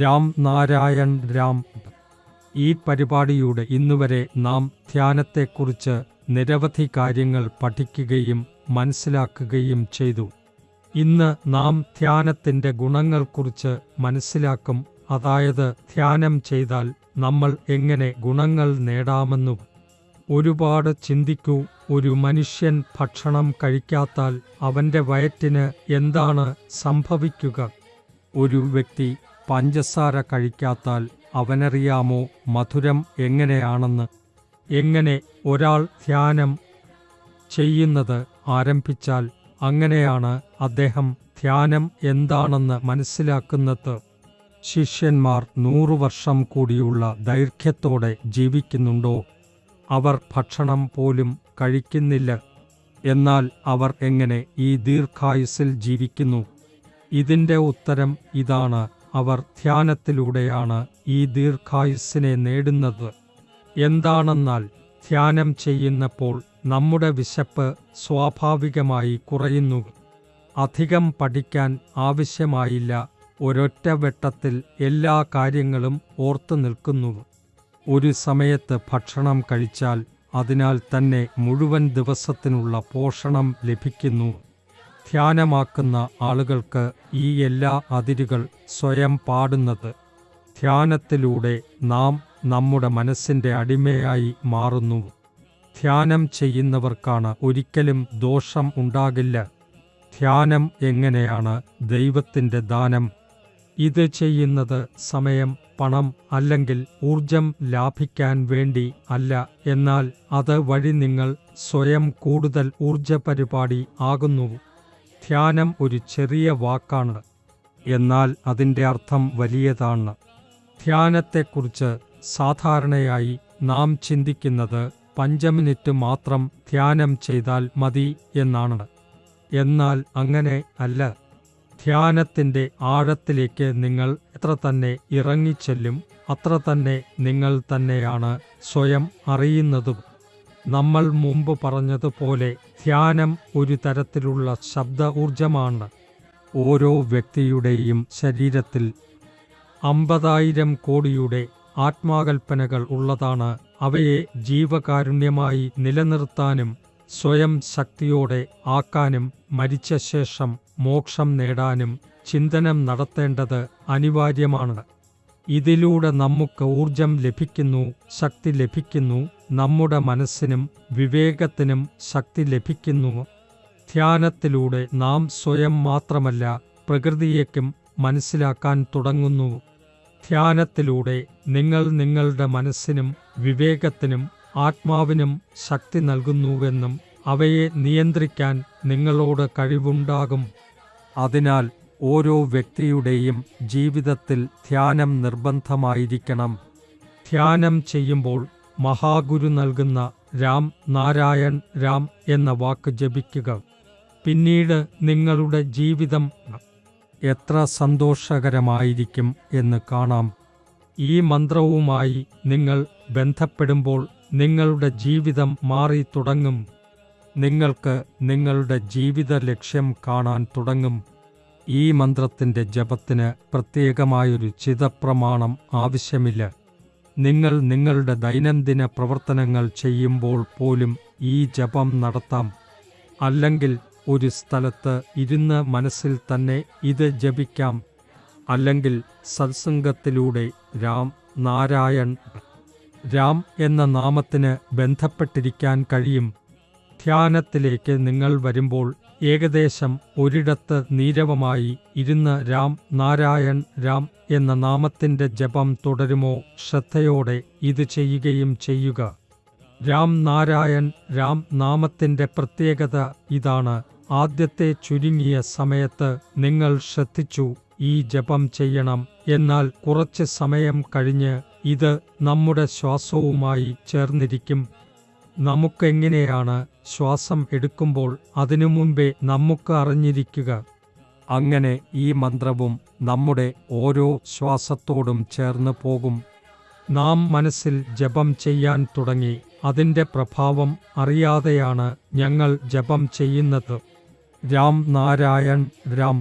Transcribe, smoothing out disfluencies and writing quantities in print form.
രാം നാരായൺ രാം. ഈ പരിപാടിയുടെ ഇന്നുവരെ നാം ധ്യാനത്തെക്കുറിച്ച് നിരവധി കാര്യങ്ങൾ പഠിക്കുകയും മനസ്സിലാക്കുകയും ചെയ്തു. ഇന്ന് നാം ധ്യാനത്തിൻ്റെ ഗുണങ്ങളെക്കുറിച്ച് മനസ്സിലാക്കും. അതായത് ധ്യാനം ചെയ്താൽ നമ്മൾ എങ്ങനെ ഗുണങ്ങൾ നേടാമെന്നു. ഒരുപാട് ചിന്തിക്കൂ. ഒരു മനുഷ്യൻ ഭക്ഷണം കഴിക്കാത്താൽ അവൻ്റെ വയറ്റിന് എന്താണ് സംഭവിക്കുക? ഒരു വ്യക്തി പഞ്ചസാര കഴിക്കാത്താൽ അവനറിയാമോ മധുരം എങ്ങനെയാണെന്ന്? എങ്ങനെ ഒരാൾ ധ്യാനം ചെയ്യുന്നത് ആരംഭിച്ചാൽ അങ്ങനെയാണ് അദ്ദേഹം ധ്യാനം എന്താണെന്ന് മനസ്സിലാക്കുന്നത്. ശിഷ്യന്മാർ 100 വർഷം കൂടിയുള്ള ദൈർഘ്യത്തോടെ ജീവിക്കുന്നുണ്ടോ? അവർ ഭക്ഷണം പോലും കഴിക്കുന്നില്ല. എന്നാൽ അവർ എങ്ങനെ ഈ ദീർഘായുസ്സിൽ ജീവിക്കുന്നു? ഇതിൻ്റെ ഉത്തരം ഇതാണ്. അവർ ധ്യാനത്തിലൂടെയാണ് ഈ ദീർഘായുസ്സിനെ നേടുന്നത്. എന്താണെന്നാൽ ധ്യാനം ചെയ്യുന്നപ്പോൾ നമ്മുടെ വിശപ്പ് സ്വാഭാവികമായി കുറയുന്നു. അധികം പഠിക്കാൻ ആവശ്യമായില്ല. ഒരൊറ്റ വെട്ടത്തിൽ എല്ലാ കാര്യങ്ങളും ഓർത്തു നിൽക്കുന്നു. ഒരു സമയത്ത് ഭക്ഷണം കഴിച്ചാൽ അതിനാൽ തന്നെ മുഴുവൻ ദിവസത്തിനുള്ള പോഷണം ലഭിക്കുന്നു. ധ്യാനമാക്കുന്ന ആളുകൾക്ക് ഈ എല്ലാ അതിരുകൾ സ്വയം പാടുന്നത്. ധ്യാനത്തിലൂടെ നാം നമ്മുടെ മനസ്സിൻ്റെ അടിമയായി മാറുന്നു. ധ്യാനം ചെയ്യുന്നവർക്കാണ് ഒരിക്കലും ദോഷം ഉണ്ടാകില്ല. ധ്യാനം എങ്ങനെയാണ് ദൈവത്തിൻ്റെ ദാനം? ഇത് ചെയ്യുന്നത് സമയം, പണം അല്ലെങ്കിൽ ഊർജം ലാഭിക്കാൻ വേണ്ടി അല്ല. എന്നാൽ അത് വഴി നിങ്ങൾ സ്വയം കൂടുതൽ ഊർജപരിപാടി ആകുന്നു. ധ്യാനം ഒരു ചെറിയ വാക്കാണ്, എന്നാൽ അതിൻ്റെ അർത്ഥം വലിയതാണ്. ധ്യാനത്തെക്കുറിച്ച് സാധാരണയായി നാം ചിന്തിക്കുന്നത് 5 മിനിറ്റ് മാത്രം ധ്യാനം ചെയ്താൽ മതി എന്നാണ്. എന്നാൽ അങ്ങനെ അല്ല. ധ്യാനത്തിൻ്റെ ആഴത്തിലേക്ക് നിങ്ങൾ എത്ര തന്നെ ഇറങ്ങിച്ചെല്ലും അത്ര തന്നെ നിങ്ങൾ തന്നെയാണ് സ്വയം അറിയുന്നതും. നമ്മൾ മുമ്പ് പറഞ്ഞതുപോലെ ധ്യാനം ഒരു തരത്തിലുള്ള ശബ്ദ ഊർജമാണ്. ഓരോ വ്യക്തിയുടെയും ശരീരത്തിൽ 50,000 കോടിയുടെ ആത്മാകൽപ്പനകൾ ഉള്ളതാണ്. അവയെ ജീവകാരുണ്യമായി നിലനിർത്താനും സ്വയം ശക്തിയോടെ ആക്കാനും മരിച്ച ശേഷം മോക്ഷം നേടാനും ചിന്തനം നടത്തേണ്ടത് അനിവാര്യമാണ്. ഇതിലൂടെ നമുക്ക് ഊർജം ലഭിക്കുന്നു, ശക്തി ലഭിക്കുന്നു. നമ്മുടെ മനസ്സിനും വിവേകത്തിനും ശക്തി ലഭിക്കുന്നു. ധ്യാനത്തിലൂടെ നാം സ്വയം മാത്രമല്ല പ്രകൃതിയേക്കും മനസ്സിലാക്കാൻ തുടങ്ങുന്നു. ധ്യാനത്തിലൂടെ നിങ്ങൾ നിങ്ങളുടെ മനസ്സിനും വിവേകത്തിനും ആത്മാവിനും ശക്തി നൽകുന്നുവെന്നും അവയെ നിയന്ത്രിക്കാൻ നിങ്ങളോട് കഴിവുണ്ടാകും. അതിനാൽ ഓരോ വ്യക്തിയുടെയും ജീവിതത്തിൽ ധ്യാനം നിർബന്ധമായിരിക്കണം. ധ്യാനം ചെയ്യുമ്പോൾ മഹാഗുരു നൽകുന്ന രാം നാരായൺ രാം എന്ന വാക്ക് ജപിക്കുക. പിന്നീട് നിങ്ങളുടെ ജീവിതം എത്ര സന്തോഷകരമായിരിക്കും എന്ന് കാണാം. ഈ മന്ത്രവുമായി നിങ്ങൾ ബന്ധപ്പെടുമ്പോൾ നിങ്ങളുടെ ജീവിതം മാറി തുടങ്ങും. നിങ്ങൾക്ക് നിങ്ങളുടെ ജീവിത ലക്ഷ്യം കാണാൻ തുടങ്ങും. ഈ മന്ത്രത്തിൻ്റെ ജപത്തിന് പ്രത്യേകമായൊരു ചിതപ്രമാണം ആവശ്യമില്ല. നിങ്ങൾ നിങ്ങളുടെ ദൈനംദിന പ്രവർത്തനങ്ങൾ ചെയ്യുമ്പോൾ പോലും ഈ ജപം നടത്താം. അല്ലെങ്കിൽ ഒരു സ്ഥലത്ത് ഇരുന്ന് മനസ്സിൽ തന്നെ ഇത് ജപിക്കാം. അല്ലെങ്കിൽ സത്സംഗത്തിലൂടെ രാം നാരായൺ രാം എന്ന നാമത്തിന് ബന്ധപ്പെട്ടിരിക്കാൻ കഴിയും. ധ്യാനത്തിലേക്ക് നിങ്ങൾ വരുമ്പോൾ ഏകദേശം ഒരിടത്ത് നീരവമായി ഇരുന്ന് രാം നാരായൺ രാം എന്ന നാമത്തിൻ്റെ ജപം തുടരുമോ? ശ്രദ്ധയോടെ ഇത് ചെയ്യുകയും ചെയ്യുക. രാം നാരായൺ രാം നാമത്തിൻ്റെ പ്രത്യേകത ഇതാണ്. ആദ്യത്തെ ചുരുങ്ങിയ സമയത്ത് നിങ്ങൾ ശ്രദ്ധിച്ചു ഈ ജപം ചെയ്യണം. എന്നാൽ കുറച്ച് സമയം കഴിഞ്ഞ് ഇത് നമ്മുടെ ശ്വാസവുമായി ചേർന്നിരിക്കും. നമുക്കെങ്ങനെയാണ് ശ്വാസം എടുക്കുമ്പോൾ അതിനു മുൻപേ നമുക്ക് അറിഞ്ഞിരിക്കുക. അങ്ങനെ ഈ മന്ത്രവും നമ്മുടെ ഓരോ ശ്വാസത്തോടും ചേർന്ന് പോകും. നാം മനസ്സിൽ ജപം ചെയ്യാൻ തുടങ്ങി. അതിൻ്റെ പ്രഭാവം അറിയാതെയാണ് ഞങ്ങൾ ജപം ചെയ്യുന്നത്. രാം നാരായൺ രാം